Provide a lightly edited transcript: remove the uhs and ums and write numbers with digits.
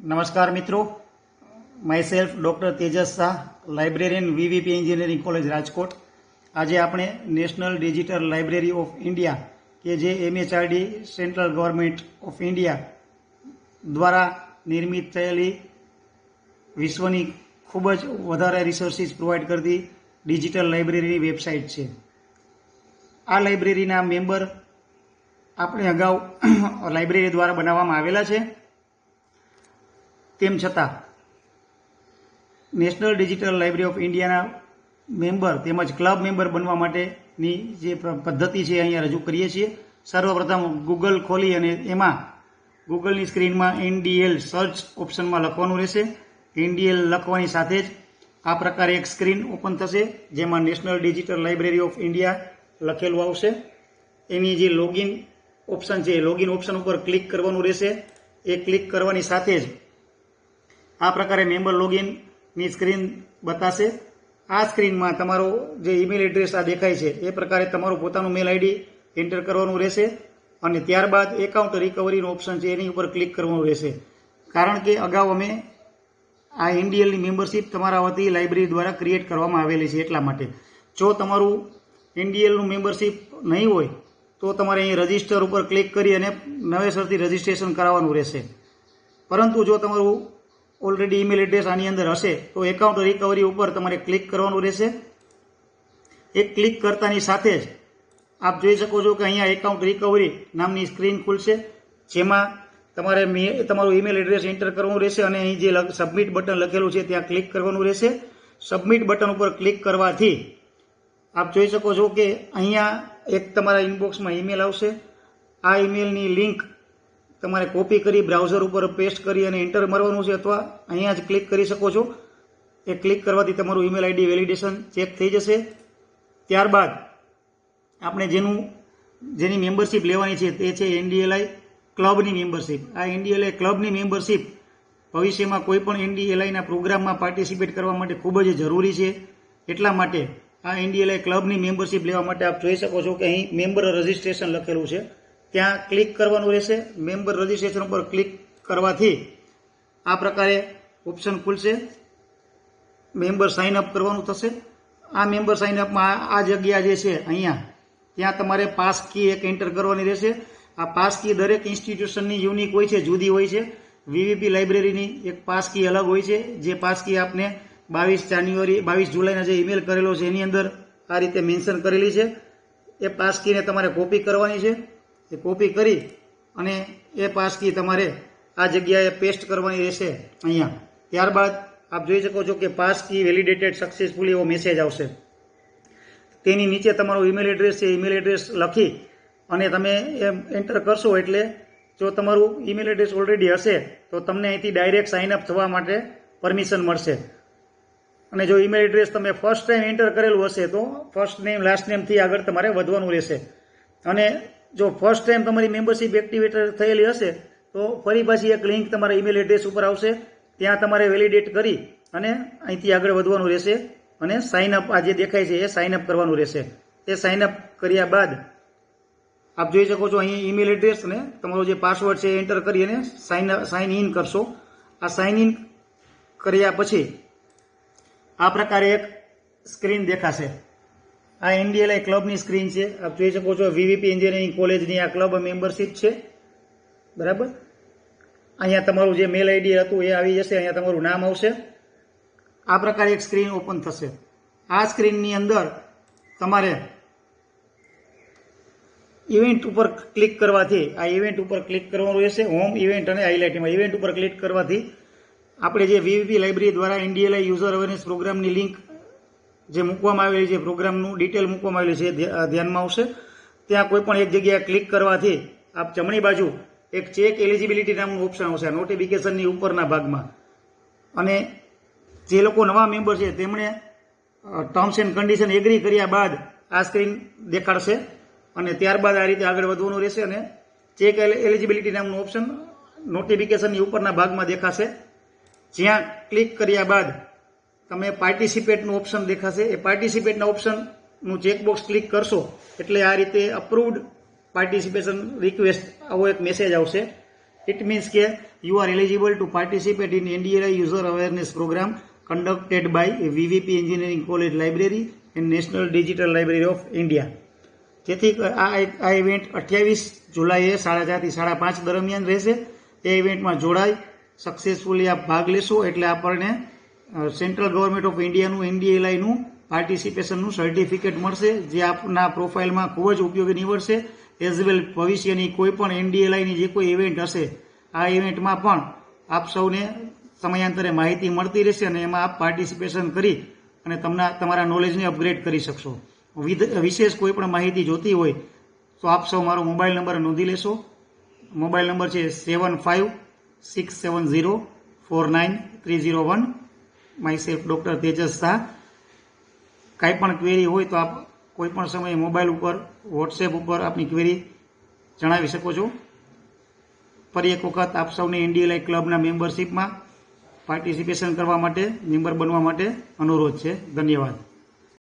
નમસ્કાર મિત્રો, my self doctor Tejas Shah, librarian VVP engineering college Rajkot. આજે આપણે national digital library of India કે જે MHRD central government of India દ્વારા નિર્મિત થયેલી વિશ્વની ખૂબ જ વધારે રિસોર્સિસ પ્રોવાઈડ કરતી ડિજિટલ લાઇબ્રેરીની વેબસાઇટ છે. આ લાઇબ્રેરીના મેમ્બર આપણે અગાઉ લાઇબ્રેરી દ્વારા બનાવવામાં આવેલા છે. તેમ છતાં નેશનલ ડિજિટલ લાઇબ્રેરી ઓફ ઇન્ડિયાના મેમ્બર તેમજ ક્લબ મેમ્બર બનવા માટેની જે પદ્ધતિ છે અહીંયા રજૂ કરીએ છીએ. સર્વપ્રથમ ગૂગલ ખોલી અને એમાં ગૂગલની સ્ક્રીનમાં NDL સર્ચ ઓપ્શનમાં લખવાનું રહેશે. NDL લખવાની સાથે જ આ પ્રકારે એક સ્ક્રીન ઓપન થશે જેમાં national digital library of India લખેલું આવશે. એની જે લોગિન ઓપ્શન છે એ લોગિન ઓપ્શન ઉપર ક્લિક કરવાનું રહેશે. એ ક્લિક કરવાની સાથે જ આ પ્રકારે મેમ્બર લોગિનની સ્ક્રીન બતાશે. આ સ્ક્રીનમાં તમારો જે ઈમેલ એડ્રેસ આ દેખાય છે એ પ્રકારે તમારું પોતાનું મેલ આઈડી એન્ટર કરવાનું રહેશે અને ત્યારબાદ એકાઉન્ટ રિકવરીનો ઓપ્શન છે એની ઉપર ક્લિક કરવાનું રહેશે. કારણ કે અગાઉ અમે આ NDLની મેમ્બરશીપ તમારા વતી લાઇબ્રેરી દ્વારા ક્રિએટ કરવામાં આવેલી છે. એટલા માટે જો તમારું NDLનું મેમ્બરશીપ નહીં હોય તો તમારે અહીં રજિસ્ટર ઉપર ક્લિક કરી અને નવેસરથી રજિસ્ટ્રેશન કરાવવાનું રહેશે. પરંતુ જો તમારું ઓલરેડી ઈમેલ એડ્રેસ આની અંદર હશે તો એકાઉન્ટ રિકવરી ઉપર તમારે ક્લિક કરવાનું રહેશે. એક ક્લિક કરતાની સાથે જ આપ જોઈ શકો છો કે અહીંયા એકાઉન્ટ રિકવરી નામની સ્ક્રીન ખુલશે જેમાં તમારે તમારું ઈમેલ એડ્રેસ એન્ટર કરવાનું રહેશે અને અહીં જે સબમિટ બટન લખેલું છે ત્યાં ક્લિક કરવાનું રહેશે. સબમિટ બટન ઉપર ક્લિક કરવાથી આપ જોઈ શકો છો કે અહીંયા એક તમારા ઇનબોક્સમાં ઈમેલ આવશે. આ ઈમેલની લિંક તમારે કોપી કરી બ્રાઉઝર ઉપર પેસ્ટ કરી અને એન્ટર મારવાનું છે અથવા અહીંયા જ ક્લિક કરી શકો છો. એ ક્લિક કરવાથી તમારું ઈમેલ આઈડી વેલિડેશન ચેક થઈ જશે. ત્યારબાદ આપણે જેની મેમ્બરશીપ લેવાની છે તે છે NDLI ક્લબની મેમ્બરશીપ. આ NDLI ક્લબની મેમ્બરશીપ ભવિષ્યમાં કોઈ પણ NDLIના પ્રોગ્રામમાં પાર્ટિસિપેટ કરવા માટે ખૂબ જ જરૂરી છે. એટલા માટે આ NDLI ક્લબની મેમ્બરશીપ લેવા માટે આપ જોઈ શકો છો કે અહીં મેમ્બર રજિસ્ટ્રેશન લખેલું છે ત્યાં ક્લિક કરવાનું રહેશે. મેમ્બર રજિસ્ટ્રેશન ઉપર ક્લિક કરવાથી આ પ્રકારે ઓપ્શન ખુલશે. મેમ્બર સાઇન અપ કરવાનું થશે. આ મેમ્બર સાઇન અપમાં આ જગ્યા જે છે અહીંયા ત્યાં તમારે પાસ કી એક એન્ટર કરવાની રહેશે. આ પાસ કી દરેક ઇન્સ્ટિટ્યુશનની યુનિક હોય છે, જુદી હોય છે. VVP લાઇબ્રેરીની એક પાસ કી અલગ હોય છે જે પાસ કી આપને 22 જુલાઈના જે ઈમેલ કરેલો છે એની અંદર આ રીતે મેન્શન કરેલી છે. એ પાસ કીને તમારે કોપી કરવાની છે. એ કોપી કરી અને એ પાસ કી તમારે આ જગ્યાએ પેસ્ટ કરવાની રહેશે અહીંયા. ત્યારબાદ આપ જોઈ શકો છો કે પાસ કી વેલિડેટેડ સક્સેસફુલી એવો મેસેજ આવશે. તેની નીચે તમારું ઈમેલ એડ્રેસ છે, ઈમેલ એડ્રેસ લખી અને તમે એમ એન્ટર કરશો એટલે જો તમારું ઈમેલ એડ્રેસ ઓલરેડી હશે તો તમને અહીંથી ડાયરેક્ટ સાઇન અપ થવા માટે પરમિશન મળશે. અને જો ઈમેલ એડ્રેસ તમે ફર્સ્ટ ટાઈમ એન્ટર કરેલું હશે તો ફર્સ્ટ નેમ લાસ્ટ નેમથી આગળ તમારે વધવાનું રહેશે. અને જો ફર્સ્ટ ટાઈમ તમારી મેમ્બરશીપ એક્ટિવેટ થયેલી હશે તો ફરી પાછી એક લિંક તમારા ઈમેલ એડ્રેસ ઉપર આવશે. ત્યાં તમારે વેલિડેટ કરી અને અહીંથી આગળ વધવાનું રહેશે અને સાઇન અપ આ જે દેખાય છે એ સાઇન અપ કરવાનું રહેશે. એ સાઇન અપ કર્યા બાદ આપ જોઈ શકો છો અહીં ઈમેલ એડ્રેસ અને તમારો જે પાસવર્ડ છે એન્ટર કરી અને સાઇન ઇન કરશો. આ સાઇન ઇન કર્યા પછી આ પ્રકારે એક સ્ક્રીન દેખાશે. આ NDLI ક્લબની સ્ક્રીન છે. આપ જોઈ શકો છો VVP એન્જિનિયરિંગ કોલેજની આ ક્લબ મેમ્બરશીપ છે. બરાબર. અહીંયા તમારું જે મેલ આઈડી હતું એ આવી જશે. અહીંયા તમારું નામ આવશે. આ પ્રકારે એક સ્ક્રીન ઓપન થશે. આ સ્ક્રીનની અંદર તમારે ઇવેન્ટ ઉપર ક્લિક કરવાથી આ ઇવેન્ટ ઉપર ક્લિક કરવાનું રહેશે. હોમ ઇવેન્ટ અને હાઇલાઇટમાં ઇવેન્ટ ઉપર ક્લિક કરવાથી આપણે જે VVP લાઇબ્રેરી દ્વારા NDLI યુઝર અવેરનેસ પ્રોગ્રામની લિંક જે મૂકવામાં આવેલી છે, પ્રોગ્રામનું ડિટેલ મૂકવામાં આવેલી છે ધ્યાનમાં આવશે. ત્યાં કોઈ પણ એક જગ્યાએ ક્લિક કરવાથી આપ જમણી બાજુ એક ચેક એલિજિબિલિટી નામનું ઓપ્શન આવશે નોટિફિકેશનની ઉપરના ભાગમાં. અને જે લોકો નવા મેમ્બર છે તેમણે ટર્મ્સ એન્ડ કન્ડિશન એગ્રી કર્યા બાદ આ સ્ક્રીન દેખાડશે અને ત્યારબાદ આ રીતે આગળ વધવાનું રહેશે અને ચેક એલિજિબિલિટી નામનું ઓપ્શન નોટિફિકેશનની ઉપરના ભાગમાં દેખાશે. જ્યાં ક્લિક કર્યા બાદ તમે પાર્ટિસિપેટનું ઓપ્શન દેખાશે. એ પાર્ટિસિપેટના ઓપ્શનનું ચેકબોક્સ ક્લિક કરશો એટલે આ રીતે અપ્રુવડ પાર્ટિસિપેશન રિક્વેસ્ટ આવો એક મેસેજ આવશે. It means કે you are eligible to participate in NDLI user awareness program conducted by VVP Engineering College Library and National Digital Library of India. જેથી આ ઇવેન્ટ 28 જુલાઈએ 4:30 થી 5:30 દરમિયાન રહેશે. એ ઇવેન્ટમાં જોડાઈ સક્સેસફુલી આપ ભાગ લેશો એટલે આપણને સેન્ટ્રલ ગવર્મેન્ટ ઓફ ઇન્ડિયાનું NDLIનું પાર્ટિસિપેશનનું સર્ટિફિકેટ મળશે, જે આપના પ્રોફાઇલમાં ખૂબ જ ઉપયોગી નીવડશે. એઝ વેલ ભવિષ્યની કોઈ પણ NDLIની જે કોઈ ઇવેન્ટ હશે, આ ઇવેન્ટમાં પણ આપ સૌને સમયાંતરે માહિતી મળતી રહેશે અને એમાં આપ પાર્ટિસિપેશન કરી અને તમારા નોલેજને અપગ્રેડ કરી શકશો. વિશેષ કોઈ પણ માહિતી જોતી હોય તો આપ સૌ મારો મોબાઈલ નંબર નોંધી લેશો. મોબાઈલ નંબર છે 7567049301. My self doctor Tejas Shah. કાંઈ પણ ક્વેરી હોય તો આપ કોઈ પણ સમયે મોબાઈલ ઉપર, વોટ્સએપ ઉપર આપની ક્વેરી જણાવી શકો છો. ફરી એક વખત આપ સૌને NDLI ક્લબના મેમ્બરશીપમાં પાર્ટિસિપેશન કરવા માટે, મેમ્બર બનવા માટે અનુરોધ છે. ધન્યવાદ.